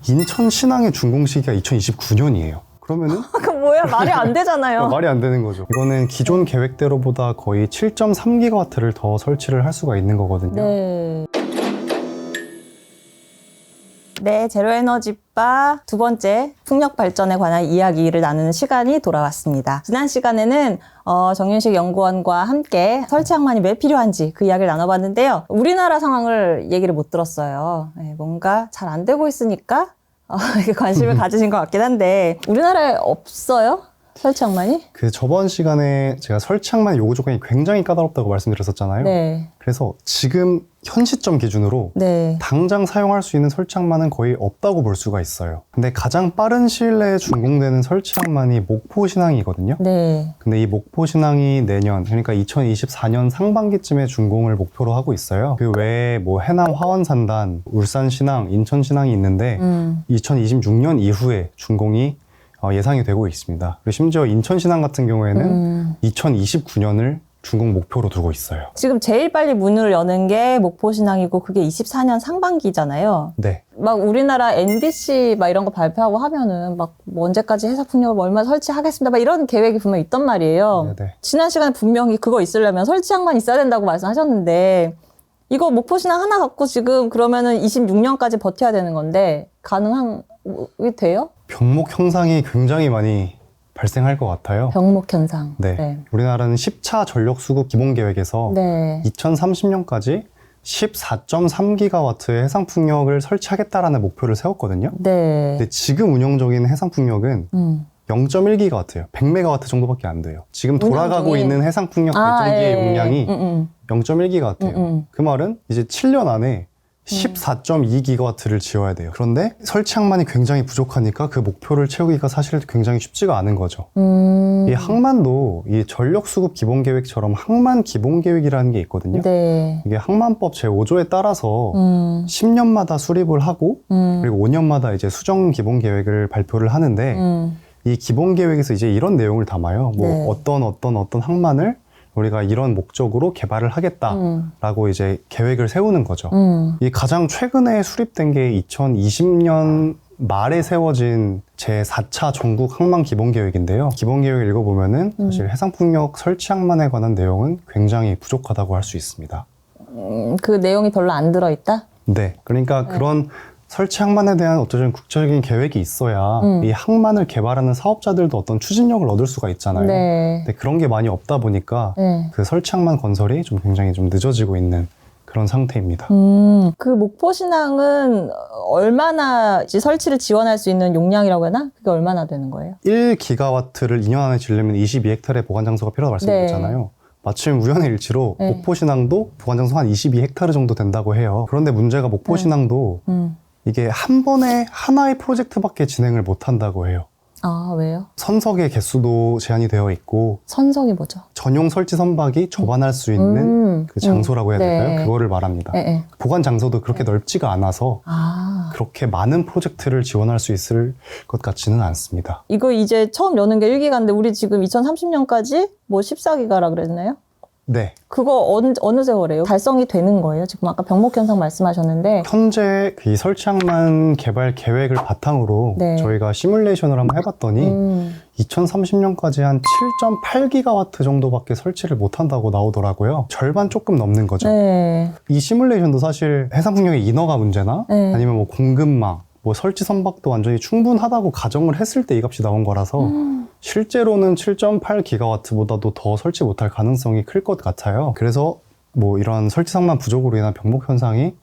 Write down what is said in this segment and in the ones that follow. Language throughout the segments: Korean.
인천 신항의 준공 시기가 2029년이에요. 그러면은 그 뭐야, 말이 안 되잖아요. 말이 안 되는 거죠. 이거는 기존 계획대로보다 거의 7.3GW를 더 설치를 할 수가 있는 거거든요. 네. 네, 제로에너지바 두 번째 풍력 발전에 관한 이야기를 나누는 시간이 돌아왔습니다. 지난 시간에는 정윤식 연구원과 함께 설치 항만이 왜 필요한지 그 이야기를 나눠봤는데요. 우리나라 상황을 얘기를 못 들었어요. 네, 뭔가 잘 안 되고 있으니까 관심을 가지신 것 같긴 한데 우리나라에 없어요? 설치 항만이? 그 저번 시간에 제가 설치 항만의 요구 조건이 굉장히 까다롭다고 말씀드렸었잖아요. 네. 그래서 지금 현 시점 기준으로 네. 당장 사용할 수 있는 설치 항만은 거의 없다고 볼 수가 있어요. 근데 가장 빠른 시일 내에 준공되는 설치 항만이 목포 신항이거든요. 네. 근데 이 목포 신항이 내년, 그러니까 2024년 상반기쯤에 준공을 목표로 하고 있어요. 그 외에 뭐 해남 화원산단, 울산 신항, 인천 신항이 있는데 2026년 이후에 준공이 예상이 되고 있습니다. 그리고 심지어 인천 신항 같은 경우에는 2029년을 준공 목표로 두고 있어요. 지금 제일 빨리 문을 여는 게 목포 신항이고 그게 24년 상반기잖아요. 네. 막 우리나라 NDC 막 이런 거 발표하고 하면은 막 뭐 언제까지 해상풍력을 얼마 설치하겠습니다 막 이런 계획이 분명 있단 말이에요. 네네. 지난 시간에 분명히 그거 있으려면 설치항만 있어야 된다고 말씀하셨는데 이거 목포 신항 하나 갖고 지금 그러면은 26년까지 버텨야 되는 건데 이게 돼요? 병목 현상이 굉장히 많이 발생할 것 같아요. 병목 현상. 네. 우리나라는 10차 전력 수급 기본 계획에서 네. 2030년까지 14.3GW의 해상 풍력을 설치하겠다라는 목표를 세웠거든요. 네. 근데 지금 운영 중인 해상 풍력은 0.1GW예요. 100MW 정도밖에 안 돼요. 지금 돌아가고 운영 중인- 있는 해상 풍력 발전기의 용량이 0.1GW예요. 그 말은 이제 7년 안에 14.2GW를 지어야 돼요. 그런데 설치 항만이 굉장히 부족하니까 그 목표를 채우기가 사실 굉장히 쉽지가 않은 거죠. 이 항만도 이 전력 수급 기본 계획처럼 항만 기본 계획이라는 게 있거든요. 네. 이게 항만법 제5조에 따라서 10년마다 수립을 하고 그리고 5년마다 이제 수정 기본 계획을 발표를 하는데 이 기본 계획에서 이제 이런 내용을 담아요. 뭐 네. 어떤 항만을 우리가 이런 목적으로 개발을 하겠다라고 이제 계획을 세우는 거죠. 이 가장 최근에 수립된 게 2020년 말에 세워진 제4차 전국 항만 기본 계획인데요. 기본 계획을 읽어보면은 사실 해상풍력 설치 항만에 관한 내용은 굉장히 부족하다고 할 수 있습니다. 그 내용이 별로 안 들어있다? 네. 그러니까 그런 설치 항만에 대한 어떤 구체적인 계획이 있어야 이 항만을 개발하는 사업자들도 어떤 추진력을 얻을 수가 있잖아요. 네. 근데 그런 게 많이 없다 보니까 네. 그 설치 항만 건설이 좀 굉장히 좀 늦어지고 있는 그런 상태입니다. 그 목포 신항은 얼마나 이제 설치를 지원할 수 있는 용량이라고 하나? 그게 얼마나 되는 거예요? 1GW를 2년 안에 지으려면 22헥타르의 보관 장소가 필요하다고 말씀드렸잖아요. 마침 우연의 일치로 네. 목포 신항도 보관 장소가 한 22헥타르 정도 된다고 해요. 그런데 문제가 목포 신항도 이게 한 번에 하나의 프로젝트밖에 진행을 못 한다고 해요. 아, 왜요? 선석의 개수도 제한이 되어 있고 선석이 뭐죠? 전용 설치 선박이 접안할 수 있는 그 장소라고 해야 될까요? 네. 그거를 말합니다. 네. 보관 장소도 그렇게 넓지가 않아서 아. 그렇게 많은 프로젝트를 지원할 수 있을 것 같지는 않습니다. 이거 이제 처음 여는 게 1기가인데 우리 지금 2030년까지 뭐 14기가라 그랬나요? 네. 그거 어느 세월에요? 달성이 되는 거예요? 지금 아까 병목 현상 말씀하셨는데 현재 이 설치 항만 개발 계획을 바탕으로 네. 저희가 시뮬레이션을 한번 해봤더니 2030년까지 한 7.8GW 정도밖에 설치를 못한다고 나오더라고요. 절반 조금 넘는 거죠. 네. 이 시뮬레이션도 사실 해상풍력의 인허가 문제나 네. 아니면 뭐 공급망, 뭐 설치 선박도 완전히 충분하다고 가정을 했을 때 이 값이 나온 거라서 실제로는 7.8GW보다도 더 설치 못할 가능성이 클 것 같아요. 그래서 뭐 이런 설치상만 부족으로 인한 병목 현상이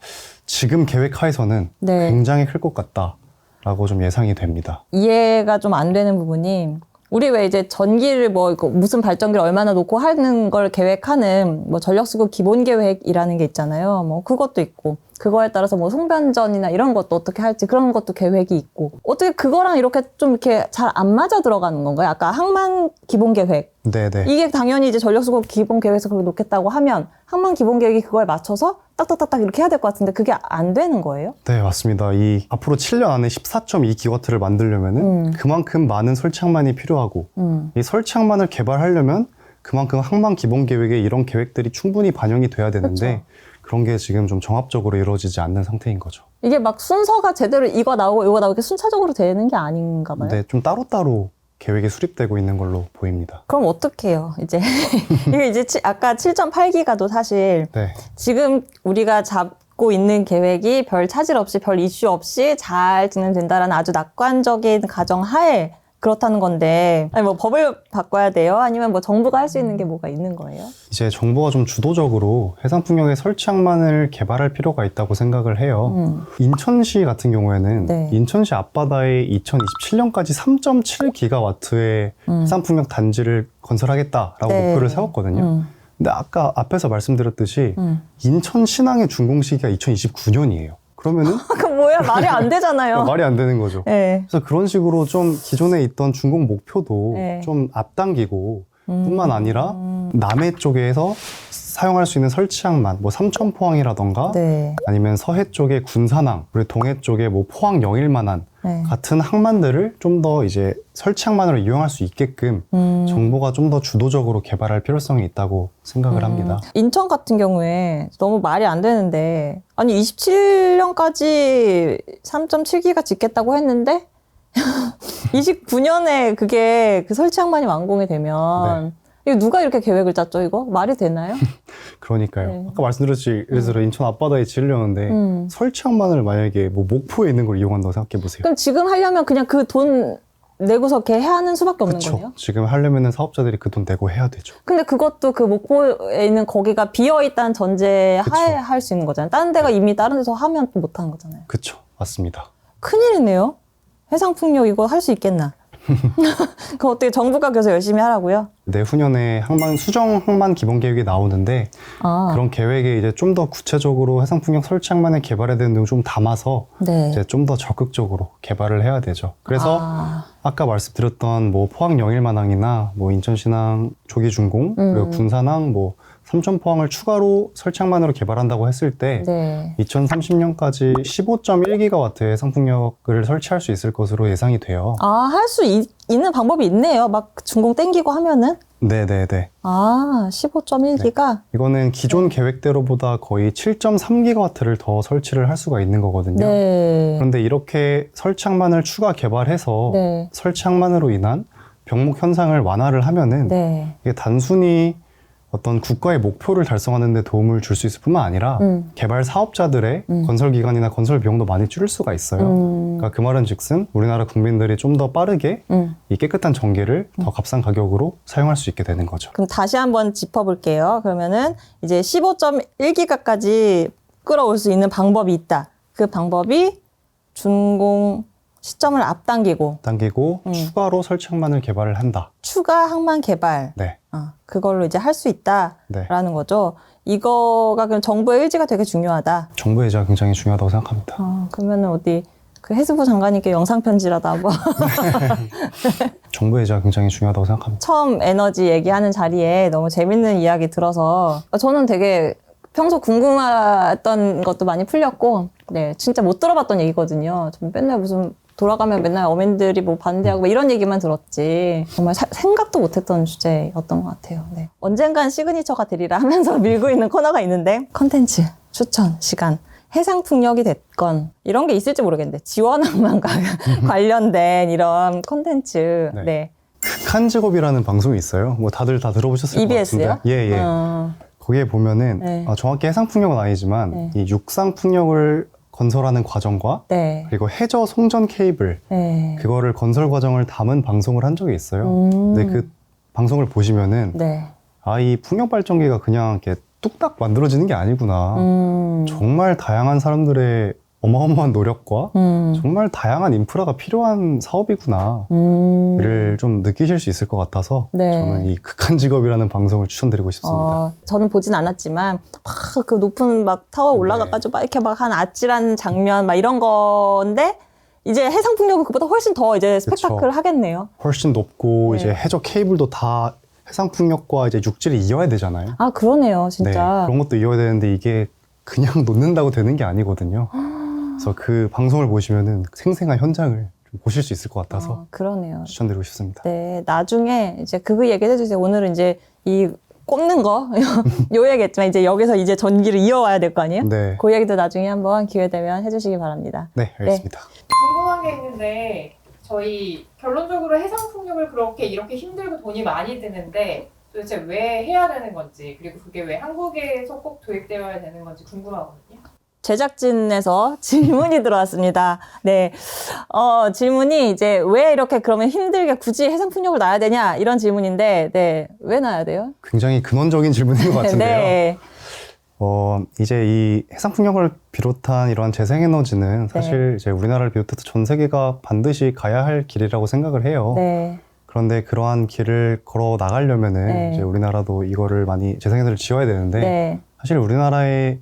지금 계획 하에서는 네. 굉장히 클 것 같다라고 좀 예상이 됩니다. 이해가 좀 안 되는 부분이 우리 왜 이제 전기를 뭐 이거 무슨 발전기를 얼마나 놓고 하는 걸 계획하는 뭐 전력수급 기본 계획이라는 게 있잖아요. 뭐 그것도 있고 그거에 따라서 뭐 송변전이나 이런 것도 어떻게 할지 그런 것도 계획이 있고 어떻게 그거랑 이렇게 좀 이렇게 잘 안 맞아 들어가는 건가요? 아까 항만 기본 계획 네네. 이게 당연히 이제 전력수급 기본 계획에서 그렇게 놓겠다고 하면 항만 기본 계획이 그거에 맞춰서 딱딱딱딱 이렇게 해야 될 것 같은데 그게 안 되는 거예요? 네, 맞습니다. 이 앞으로 7년 안에 14.2GW를 만들려면은 그만큼 많은 설치 항만이 필요하고 이 설치 항만을 개발하려면 그만큼 항만 기본 계획에 이런 계획들이 충분히 반영이 돼야 되는데 그런 게 지금 좀 종합적으로 이루어지지 않는 상태인 거죠. 이게 막 순서가 제대로 이거 나오고 이거 나오고 이렇게 순차적으로 되는 게 아닌가 봐요. 근데 좀 따로따로 계획이 수립되고 있는 걸로 보입니다. 그럼 어떡해요, 이제. 이게 이제 아까 7.8기가도 사실 네. 지금 우리가 잡고 있는 계획이 별 차질 없이, 별 이슈 없이 잘 진행된다라는 아주 낙관적인 가정하에 그렇다는 건데, 아니 뭐 법을 바꿔야 돼요? 아니면 뭐 정부가 할 수 있는 게 뭐가 있는 거예요? 이제 정부가 좀 주도적으로 해상풍력의 설치 항만을 개발할 필요가 있다고 생각을 해요. 인천시 같은 경우에는 네. 인천시 앞바다에 2027년까지 3.7기가와트의 해상풍력 단지를 건설하겠다라고 네. 목표를 세웠거든요. 근데 아까 앞에서 말씀드렸듯이 인천 신항의 준공 시기가 2029년이에요. 그러면은 그 뭐야, 말이 안 되잖아요. 말이 안 되는 거죠. 네. 그래서 그런 식으로 좀 기존에 있던 준공 목표도 네. 좀 앞당기고 뿐만 아니라 남해 쪽에서 사용할 수 있는 설치항만 뭐 삼천포항이라던가 네. 아니면 서해 쪽에 군산항 그리고 동해 쪽에 뭐 포항 영일만한 네. 같은 항만들을 좀 더 이제 설치항만으로 이용할 수 있게끔 정부가 좀 더 주도적으로 개발할 필요성이 있다고 생각을 합니다. 인천 같은 경우에 너무 말이 안 되는데, 아니 27년까지 3.7기가 짓겠다고 했는데 29년에 그게 그 설치항만이 완공이 되면 이거 누가 이렇게 계획을 짰죠, 이거? 말이 되나요? 그러니까요. 네. 아까 말씀드렸지, 예를 들어 인천 앞바다에 지으려는데 설치항만을 만약에 뭐 목포에 있는 걸 이용한다고 생각해 보세요. 그럼 지금 하려면 그냥 그 돈 내고서 이렇게 해야 하는 수밖에 없는 그렇죠. 거네요? 지금 하려면은 사업자들이 그 돈 내고 해야 되죠. 근데 그것도 그 목포에 있는 거기가 비어있다는 전제 하에 할 수 있는 거잖아요. 다른 데가 이미 다른 데서 하면 또 못하는 거잖아요. 그렇죠. 맞습니다. 큰일이네요. 해상풍력 이거 할 수 있겠나? 그럼 어떻게 정부가 그래서 열심히 하라고요? 내후년에 수정 항만 기본 계획이 나오는데 그런 계획에 이제 좀 더 구체적으로 해상풍력 설치 항만을 개발해야 되는 내용 좀 담아서 네. 이제 좀 더 적극적으로 개발을 해야 되죠. 그래서 아까 말씀드렸던 뭐 포항 영일만항이나 뭐 인천신항 조기 준공 그리고 군산항 뭐 삼천포항을 추가로 설치항만으로 개발한다고 했을 때 네. 2030년까지 15.1기가와트의 해상풍력을 설치할 수 있을 것으로 예상이 돼요. 할 수 있는 방법이 있네요. 막 준공 땡기고 하면은. 네네네. 15.1기가? 이거는 기존 계획대로보다 거의 7.3기가와트를 더 설치를 할 수가 있는 거거든요. 네. 그런데 이렇게 설치항만을 추가 개발해서 네. 설치항만으로 인한 병목 현상을 완화를 하면은 네. 이게 단순히 어떤 국가의 목표를 달성하는 데 도움을 줄 수 있을 뿐만 아니라 개발 사업자들의 건설 기간이나 건설 비용도 많이 줄일 수가 있어요. 그러니까 그 말은 즉슨 우리나라 국민들이 좀 더 빠르게 이 깨끗한 전기를 더 값싼 가격으로 사용할 수 있게 되는 거죠. 그럼 다시 한번 짚어볼게요. 그러면은 이제 15.1기가까지 끌어올 수 있는 방법이 있다. 그 방법이 준공 시점을 앞당기고 추가로 설치항만을 개발을 한다. 추가 항만 개발. 네. 그걸로 이제 할 수 있다라는 네. 거죠. 이거가 그럼 정부의 의지가 되게 중요하다. 정부의 의지가 굉장히 중요하다고 생각합니다. 그러면은 어디 그 해수부 장관님께 영상 편지라도 한번 정부의 의지가 굉장히 중요하다고 생각합니다. 처음 에너지 얘기하는 자리에 너무 재밌는 이야기 들어서 저는 되게 평소 궁금했던 것도 많이 풀렸고, 네, 진짜 못 들어봤던 얘기거든요. 좀 맨날 무슨 돌아가면 맨날 어민들이 뭐 반대하고 뭐 이런 얘기만 들었지 정말 생각도 못했던 주제였던 것 같아요. 네. 언젠간 시그니처가 되리라 하면서 밀고 있는 코너가 있는데 컨텐츠 추천 시간 해상풍력이 됐건 이런 게 있을지 모르겠는데 지원항만과 관련된 이런 컨텐츠 네. 네. 극한 직업이라는 방송이 있어요. 뭐 다들 다 들어보셨을 EBS요? 것 같은데. 예. 거기에 보면은 네. 정확히 해상풍력은 아니지만 네. 이 육상풍력을 건설하는 과정과 네. 그리고 해저 송전 케이블 네. 그거를 건설 과정을 담은 방송을 한 적이 있어요. 근데 그 방송을 보시면은 네. 이 풍력 발전기가 그냥 이렇게 뚝딱 만들어지는 게 아니구나. 정말 다양한 사람들의 어마어마한 노력과 정말 다양한 인프라가 필요한 사업이구나를 좀 느끼실 수 있을 것 같아서 네. 저는 이 극한 직업이라는 방송을 추천드리고 싶습니다. 저는 보진 않았지만 막 그 높은 막 타워 올라가가지고 막 이렇게 막 한 아찔한 장면 막 이런 건데 이제 해상풍력은 그보다 훨씬 더 이제 스펙타클 그쵸. 하겠네요. 훨씬 높고 네. 이제 해저 케이블도 다 해상풍력과 이제 육지를 이어야 되잖아요. 그러네요, 네, 진짜. 그런 것도 이어야 되는데 이게 그냥 놓는다고 되는 게 아니거든요. 그래서 그 방송을 보시면은 생생한 현장을 좀 보실 수 있을 것 같아서 그러네요. 추천드리고 싶습니다. 네, 나중에 이제 그 얘기 해주세요. 오늘은 이제 이 꼽는 거 요 얘기했지만 이제 여기서 이제 전기를 이어와야 될 거 아니에요? 네. 그 얘기도 나중에 한번 기회 되면 해주시기 바랍니다. 네, 알겠습니다. 궁금한 게 있는데 저희 결론적으로 해상풍력을 그렇게 이렇게 힘들고 돈이 많이 드는데 도대체 왜 해야 되는 건지 그리고 그게 왜 한국에서 꼭 도입되어야 되는 건지 궁금하거든요. 제작진에서 질문이 들어왔습니다. 네. 질문이 이제 왜 이렇게 그러면 힘들게 굳이 해상풍력을 놔야 되냐 이런 질문인데 네. 왜 놔야 돼요? 굉장히 근원적인 질문인 것 같은데요. 네. 이제 이 해상풍력을 비롯한 이러한 재생에너지는 사실 이제 우리나라를 비롯해서 전 세계가 반드시 가야 할 길이라고 생각을 해요. 네. 그런데 그러한 길을 걸어 나가려면은 네. 이제 우리나라도 이거를 많이 재생에너지를 지어야 되는데 네. 사실 우리나라의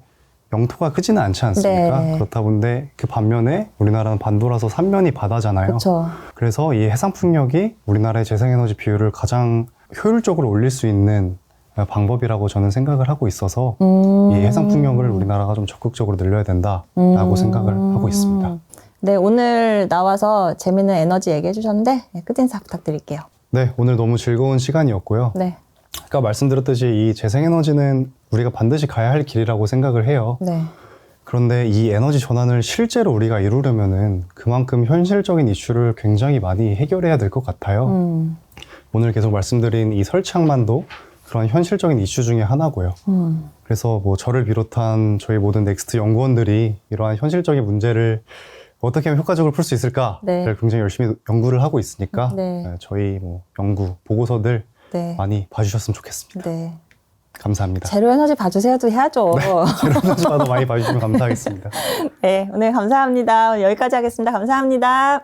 영토가 크지는 않지 않습니까? 네. 그렇다 본데 그 반면에 우리나라는 반도라서 삼면이 바다잖아요. 그렇죠. 그래서 이 해상풍력이 우리나라의 재생에너지 비율을 가장 효율적으로 올릴 수 있는 방법이라고 저는 생각을 하고 있어서 이 해상풍력을 우리나라가 좀 적극적으로 늘려야 된다라고 생각을 하고 있습니다. 네, 오늘 나와서 재밌는 에너지 얘기해 주셨는데 네, 끝 인사 부탁드릴게요. 네, 오늘 너무 즐거운 시간이었고요. 네. 아까 말씀드렸듯이 이 재생에너지는 우리가 반드시 가야 할 길이라고 생각을 해요. 네. 그런데 이 에너지 전환을 실제로 우리가 이루려면은 그만큼 현실적인 이슈를 굉장히 많이 해결해야 될 것 같아요. 오늘 계속 말씀드린 이 설치항만도 그런 현실적인 이슈 중에 하나고요. 그래서 뭐 저를 비롯한 저희 모든 넥스트 연구원들이 이러한 현실적인 문제를 어떻게 하면 효과적으로 풀 수 있을까를 네. 굉장히 열심히 연구를 하고 있으니까 네. 저희 뭐 연구 보고서들 네. 많이 봐주셨으면 좋겠습니다. 네. 감사합니다. 제로 에너지 봐주세요도 해야죠. 제로에너지마다 많이 봐주시면 감사하겠습니다. 네, 오늘 감사합니다. 오늘 여기까지 하겠습니다. 감사합니다.